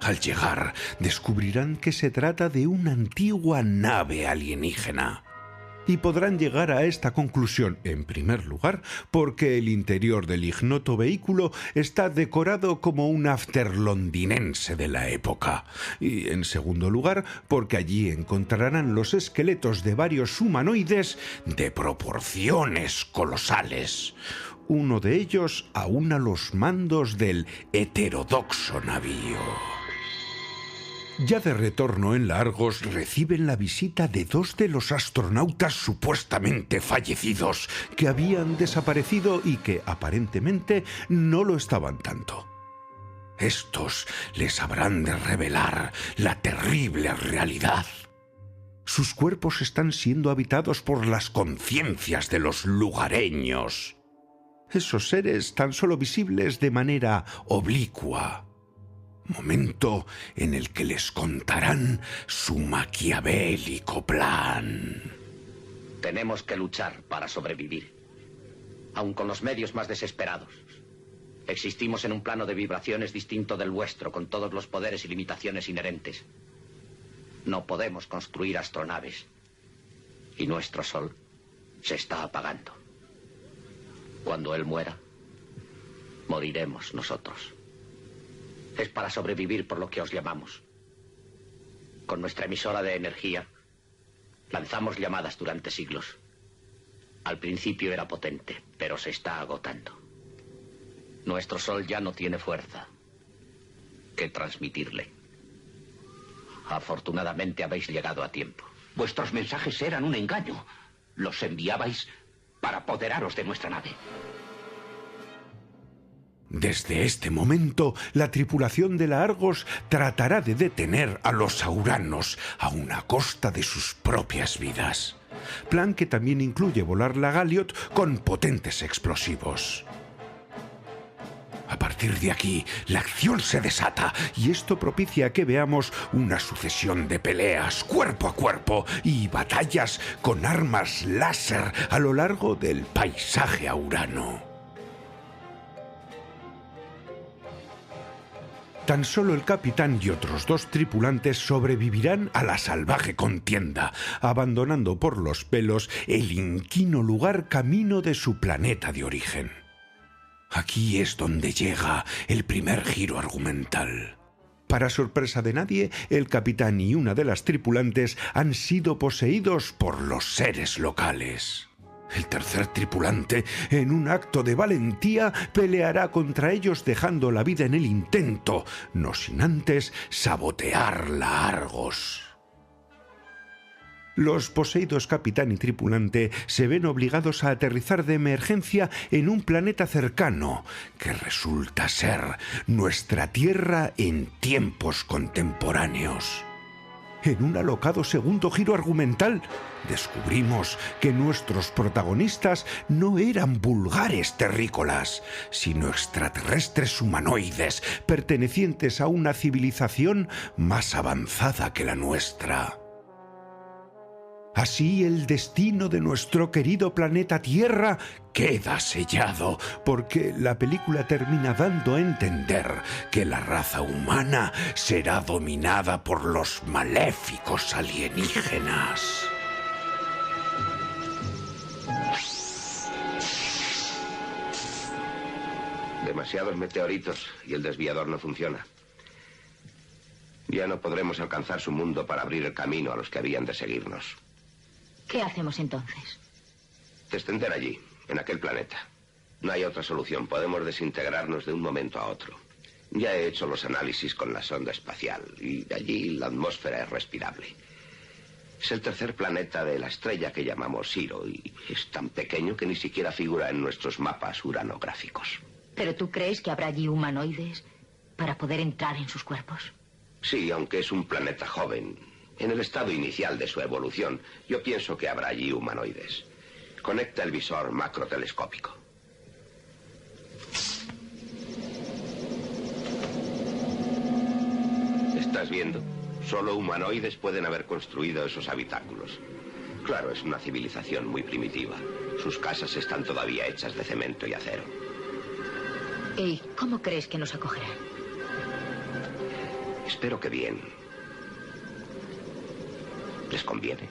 Al llegar, descubrirán que se trata de una antigua nave alienígena. Y podrán llegar a esta conclusión, en primer lugar, porque el interior del ignoto vehículo está decorado como un after londinense de la época. Y, en segundo lugar, porque allí encontrarán los esqueletos de varios humanoides de proporciones colosales. Uno de ellos aún a los mandos del heterodoxo navío. Ya de retorno en la Argos reciben la visita de 2 de los astronautas supuestamente fallecidos, que habían desaparecido y que aparentemente no lo estaban tanto. Estos les habrán de revelar la terrible realidad. Sus cuerpos están siendo habitados por las conciencias de los lugareños. Esos seres tan solo visibles de manera oblicua. Momento en el que les contarán su maquiavélico plan. Tenemos que luchar para sobrevivir, aun con los medios más desesperados. Existimos en un plano de vibraciones distinto del vuestro, con todos los poderes y limitaciones inherentes. No podemos construir astronaves, y nuestro sol se está apagando. Cuando él muera, moriremos nosotros. Es para sobrevivir por lo que os llamamos. Con nuestra emisora de energía, lanzamos llamadas durante siglos. Al principio era potente, pero se está agotando. Nuestro sol ya no tiene fuerza que transmitirle. Afortunadamente habéis llegado a tiempo. Vuestros mensajes eran un engaño. Los enviabais para apoderaros de nuestra nave. Desde este momento, la tripulación de la Argos tratará de detener a los sauranos a una costa de sus propias vidas. Plan que también incluye volar la Galliot con potentes explosivos. A partir de aquí, la acción se desata y esto propicia que veamos una sucesión de peleas cuerpo a cuerpo y batallas con armas láser a lo largo del paisaje aurano. Tan solo el capitán y otros 2 tripulantes sobrevivirán a la salvaje contienda, abandonando por los pelos el inquino lugar camino de su planeta de origen. Aquí es donde llega el primer giro argumental. Para sorpresa de nadie, el capitán y una de las tripulantes han sido poseídos por los seres locales. El tercer tripulante, en un acto de valentía, peleará contra ellos dejando la vida en el intento, no sin antes sabotear la Argos. Los poseídos capitán y tripulante se ven obligados a aterrizar de emergencia en un planeta cercano, que resulta ser nuestra Tierra en tiempos contemporáneos. En un alocado segundo giro argumental, descubrimos que nuestros protagonistas no eran vulgares terrícolas, sino extraterrestres humanoides pertenecientes a una civilización más avanzada que la nuestra. Así el destino de nuestro querido planeta Tierra queda sellado, porque la película termina dando a entender que la raza humana será dominada por los maléficos alienígenas. Demasiados meteoritos y el desviador no funciona. Ya no podremos alcanzar su mundo para abrir el camino a los que habían de seguirnos. ¿Qué hacemos entonces? Descender allí, en aquel planeta. No hay otra solución. Podemos desintegrarnos de un momento a otro. Ya he hecho los análisis con la sonda espacial y allí la atmósfera es respirable. Es el tercer planeta de la estrella que llamamos Siro y es tan pequeño que ni siquiera figura en nuestros mapas uranográficos. ¿Pero tú crees que habrá allí humanoides para poder entrar en sus cuerpos? Sí, aunque es un planeta joven. En el estado inicial de su evolución, yo pienso que habrá allí humanoides. Conecta el visor macrotelescópico. ¿Estás viendo? Solo humanoides pueden haber construido esos habitáculos. Claro, es una civilización muy primitiva. Sus casas están todavía hechas de cemento y acero. ¿Y cómo crees que nos acogerán? Espero que bien. ¿Les conviene?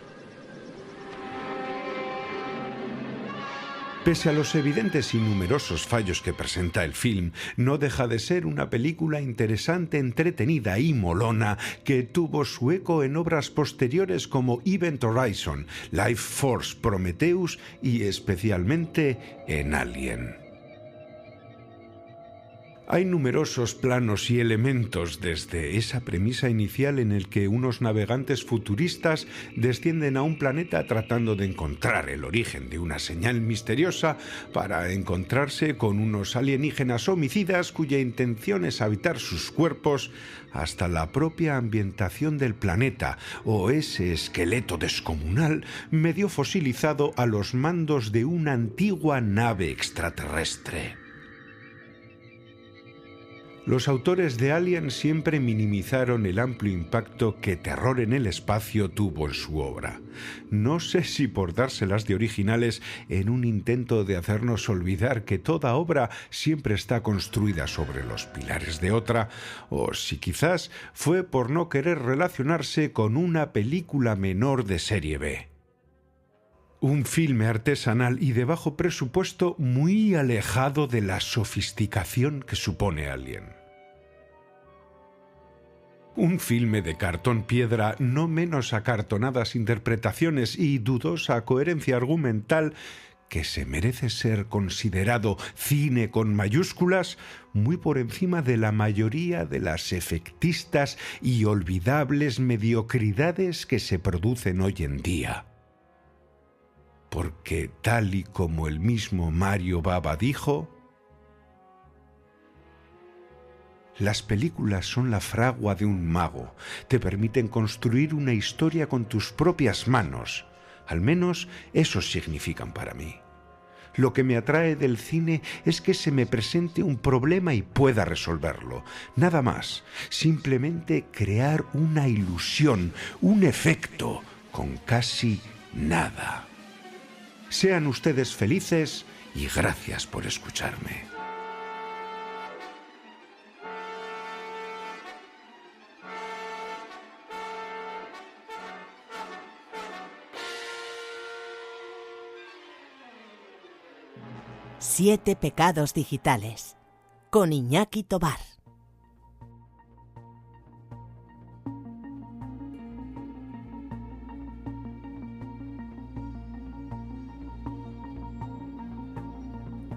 Pese a los evidentes y numerosos fallos que presenta el film, no deja de ser una película interesante, entretenida y molona que tuvo su eco en obras posteriores como Event Horizon, Life Force, Prometheus y especialmente en Alien. Hay numerosos planos y elementos desde esa premisa inicial en el que unos navegantes futuristas descienden a un planeta tratando de encontrar el origen de una señal misteriosa para encontrarse con unos alienígenas homicidas cuya intención es habitar sus cuerpos, hasta la propia ambientación del planeta o ese esqueleto descomunal medio fosilizado a los mandos de una antigua nave extraterrestre. Los autores de Alien siempre minimizaron el amplio impacto que Terror en el espacio tuvo en su obra. No sé si por dárselas de originales en un intento de hacernos olvidar que toda obra siempre está construida sobre los pilares de otra, o si quizás fue por no querer relacionarse con una película menor de serie B. Un filme artesanal y de bajo presupuesto muy alejado de la sofisticación que supone Alien. Un filme de cartón piedra, no menos acartonadas interpretaciones y dudosa coherencia argumental, que se merece ser considerado cine con mayúsculas, muy por encima de la mayoría de las efectistas y olvidables mediocridades que se producen hoy en día. Porque tal y como el mismo Mario Bava dijo, las películas son la fragua de un mago, te permiten construir una historia con tus propias manos, al menos eso significan para mí. Lo que me atrae del cine es que se me presente un problema y pueda resolverlo, nada más, simplemente crear una ilusión, un efecto, con casi nada. Sean ustedes felices y gracias por escucharme. Siete pecados digitales, con Iñaki Tobar.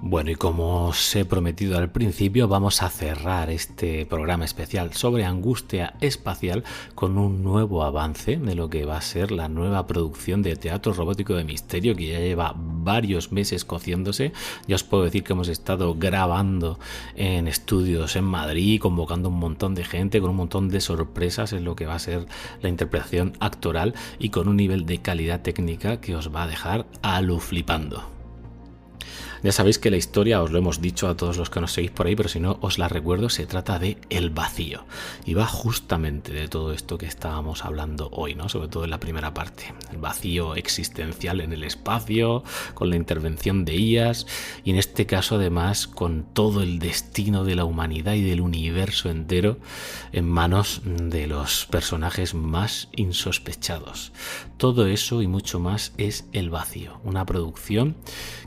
Bueno, y como os he prometido al principio, vamos a cerrar este programa especial sobre angustia espacial con un nuevo avance de lo que va a ser la nueva producción de Teatro Robótico de Misterio, que ya lleva varios meses cociéndose. Ya os puedo decir que hemos estado grabando en estudios en Madrid, convocando un montón de gente, con un montón de sorpresas en lo que va a ser la interpretación actoral y con un nivel de calidad técnica que os va a dejar aluflipando. Ya sabéis que la historia, os lo hemos dicho a todos los que nos seguís por ahí, pero si no os la recuerdo, se trata de El Vacío. Y va justamente de todo esto que estábamos hablando hoy, ¿no? Sobre todo en la primera parte. El vacío existencial en el espacio, con la intervención de IAs, y en este caso además con todo el destino de la humanidad y del universo entero en manos de los personajes más insospechados. Todo eso y mucho más es El Vacío, una producción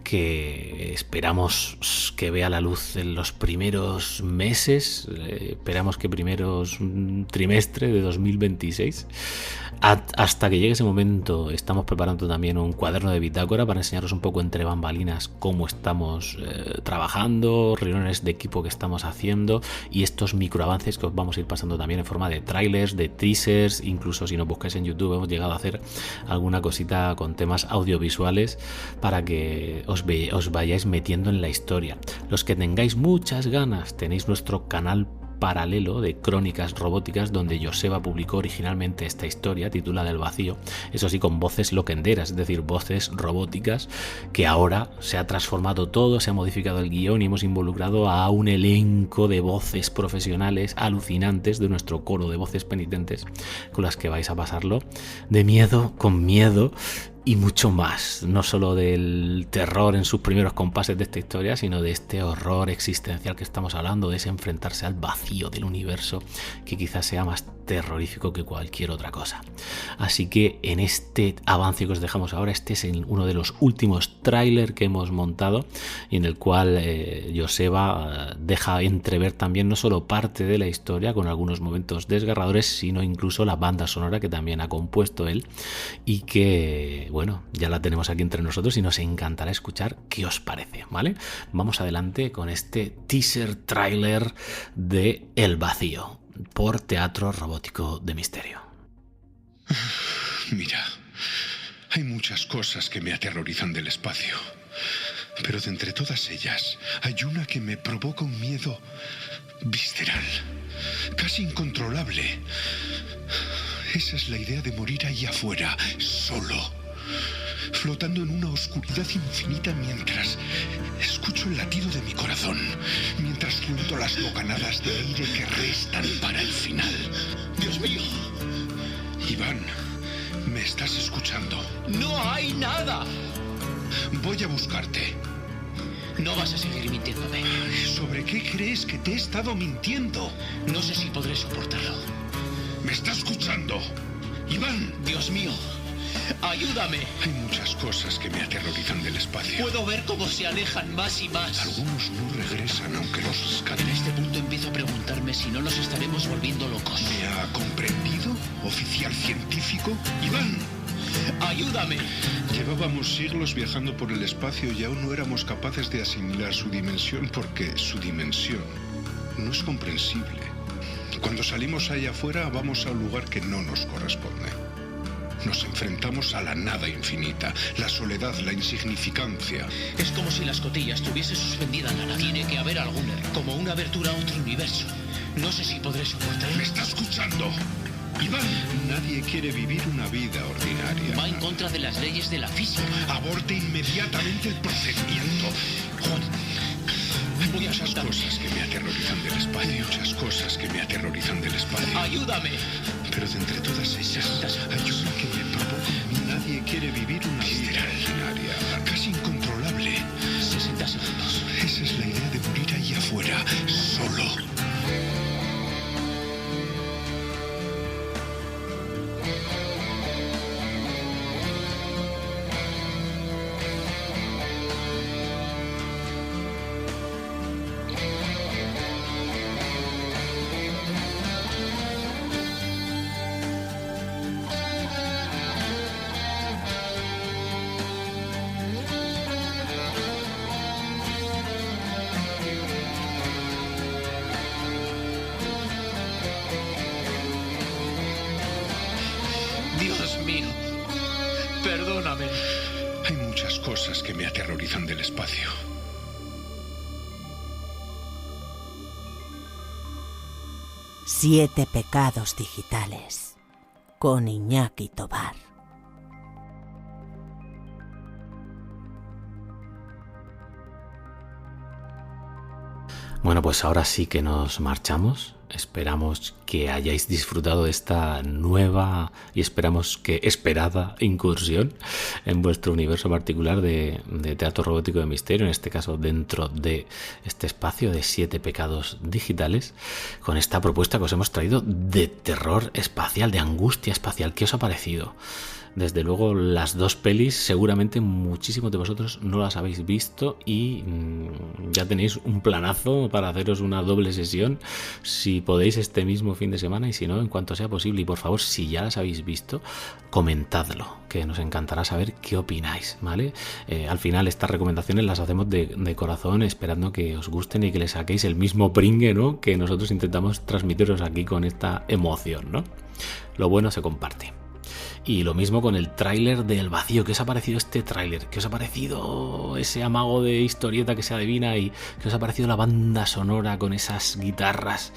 que esperamos que vea la luz en los primeros meses, esperamos que primeros trimestre de 2026. Hasta que llegue ese momento estamos preparando también un cuaderno de bitácora para enseñaros un poco entre bambalinas cómo estamos trabajando, reuniones de equipo que estamos haciendo y estos microavances que os vamos a ir pasando también en forma de trailers, de teasers, incluso si nos buscáis en YouTube hemos llegado a hacer alguna cosita con temas audiovisuales para que os vayáis metiendo en la historia. Los que tengáis muchas ganas, tenéis nuestro canal paralelo de Crónicas Robóticas, donde Joseba publicó originalmente esta historia titulada El Vacío, eso sí con voces loquenderas, es decir, voces robóticas, que ahora se ha transformado todo, se ha modificado el guión y hemos involucrado a un elenco de voces profesionales alucinantes de nuestro coro de voces penitentes, con las que vais a pasarlo de miedo con miedo y mucho más, no solo del terror en sus primeros compases de esta historia, sino de este horror existencial que estamos hablando, de ese enfrentarse al vacío del universo, que quizás sea más terrorífico que cualquier otra cosa. Así que en este avance que os dejamos ahora, este es uno de los últimos tráiler que hemos montado y en el cual Joseba deja entrever también no solo parte de la historia con algunos momentos desgarradores, sino incluso la banda sonora que también ha compuesto él y que, bueno, ya la tenemos aquí entre nosotros y nos encantará escuchar qué os parece, ¿vale? Vamos adelante con este teaser tráiler de El Vacío por Teatro Robótico de Misterio. Mira, hay muchas cosas que me aterrorizan del espacio, pero de entre todas ellas hay una que me provoca un miedo visceral, casi incontrolable. Esa es la idea de morir ahí afuera, solo, flotando en una oscuridad infinita mientras escucho el latido de mi corazón, mientras siento las bocanadas de aire que restan para el final. Dios mío. Iván, ¿me estás escuchando? No hay nada. Voy a buscarte. No vas a seguir mintiéndome. ¿Sobre qué crees que te he estado mintiendo? No sé si podré soportarlo. ¿Me está escuchando? Iván. Dios mío. Ayúdame. Hay muchas cosas que me aterrorizan del espacio. Puedo ver cómo se alejan más y más. Algunos no regresan aunque los rescaten. En este punto empiezo a preguntarme si no nos estaremos volviendo locos. ¿Me ha comprendido, oficial científico? Iván. Ayúdame. Llevábamos siglos viajando por el espacio y aún no éramos capaces de asimilar su dimensión porque su dimensión no es comprensible. Cuando salimos allá afuera vamos a un lugar que no nos corresponde. Nos enfrentamos a la nada infinita, la soledad, la insignificancia. Es como si la escotilla estuviese suspendida en la nada. Tiene que haber algún error, como una abertura a otro universo. No sé si podré soportarlo. ¿Me está escuchando? Iván, nadie quiere vivir una vida ordinaria. Va en contra de las leyes de la física. Aborte inmediatamente el procedimiento. Juan, hay muchas cosas que me aterrorizan del espacio. Muchas cosas que me aterrorizan del espacio. Ayúdame. Pero de entre todas ellas hay una que me provoca. Nadie quiere vivir una vida ordinaria, casi incontrolable. 60 segundos. Esa es la idea de morir ahí afuera, solo. Dios mío, perdóname. Hay muchas cosas que me aterrorizan del espacio. Siete pecados digitales con Iñaki Tobar. Bueno, pues ahora sí que nos marchamos. Esperamos que hayáis disfrutado de esta nueva y esperamos que esperada incursión en vuestro universo particular de teatro robótico de misterio, en este caso dentro de este espacio de 7 pecados digitales, con esta propuesta que os hemos traído de terror espacial, de angustia espacial. ¿Qué os ha parecido? Desde luego las dos pelis seguramente muchísimos de vosotros no las habéis visto y ya tenéis un planazo para haceros una doble sesión si podéis este mismo fin de semana y si no en cuanto sea posible. Y por favor, si ya las habéis visto, comentadlo, que nos encantará saber qué opináis, ¿vale? Al final estas recomendaciones las hacemos de corazón, esperando que os gusten y que le saquéis el mismo pringue, ¿no?, que nosotros intentamos transmitiros aquí con esta emoción, ¿no? Lo bueno se comparte. Y lo mismo con el tráiler de El Vacío. ¿Qué os ha parecido este tráiler? ¿Qué os ha parecido ese amago de historieta que se adivina? ¿Y qué os ha parecido la banda sonora con esas guitarras?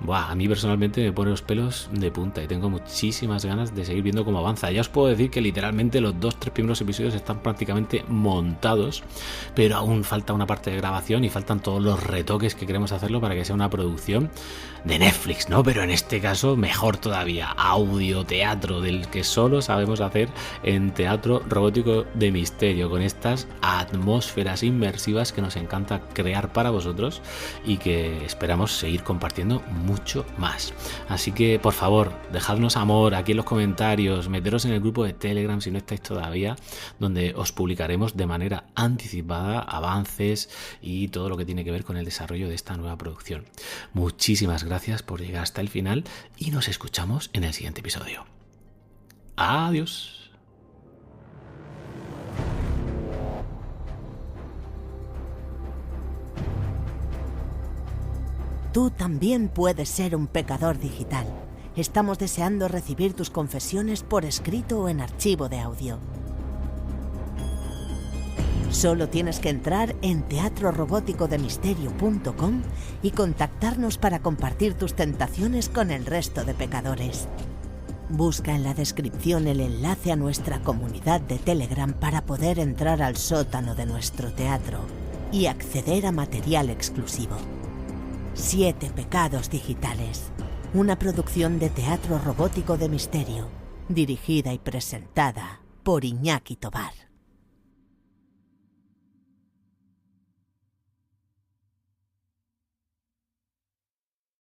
Buah, a mí personalmente me pone los pelos de punta y tengo muchísimas ganas de seguir viendo cómo avanza. Ya os puedo decir que literalmente los 2-3 primeros episodios están prácticamente montados, pero aún falta una parte de grabación y faltan todos los retoques que queremos hacerlo para que sea una producción de Netflix, ¿no? Pero en este caso mejor todavía, audio, teatro, del que solo sabemos hacer en teatro robótico de misterio, con estas atmósferas inmersivas que nos encanta crear para vosotros y que esperamos seguir compartiendo mucho más. Así que, por favor, dejadnos amor aquí en los comentarios, meteros en el grupo de Telegram si no estáis todavía, donde os publicaremos de manera anticipada avances y todo lo que tiene que ver con el desarrollo de esta nueva producción. Muchísimas gracias por llegar hasta el final y nos escuchamos en el siguiente episodio. Adiós. Tú también puedes ser un pecador digital. Estamos deseando recibir tus confesiones por escrito o en archivo de audio. Solo tienes que entrar en teatrorobóticodemisterio.com y contactarnos para compartir tus tentaciones con el resto de pecadores. Busca en la descripción el enlace a nuestra comunidad de Telegram para poder entrar al sótano de nuestro teatro y acceder a material exclusivo. 7 pecados digitales, una producción de Teatro Robótico de Misterio, dirigida y presentada por Iñaki Tobar.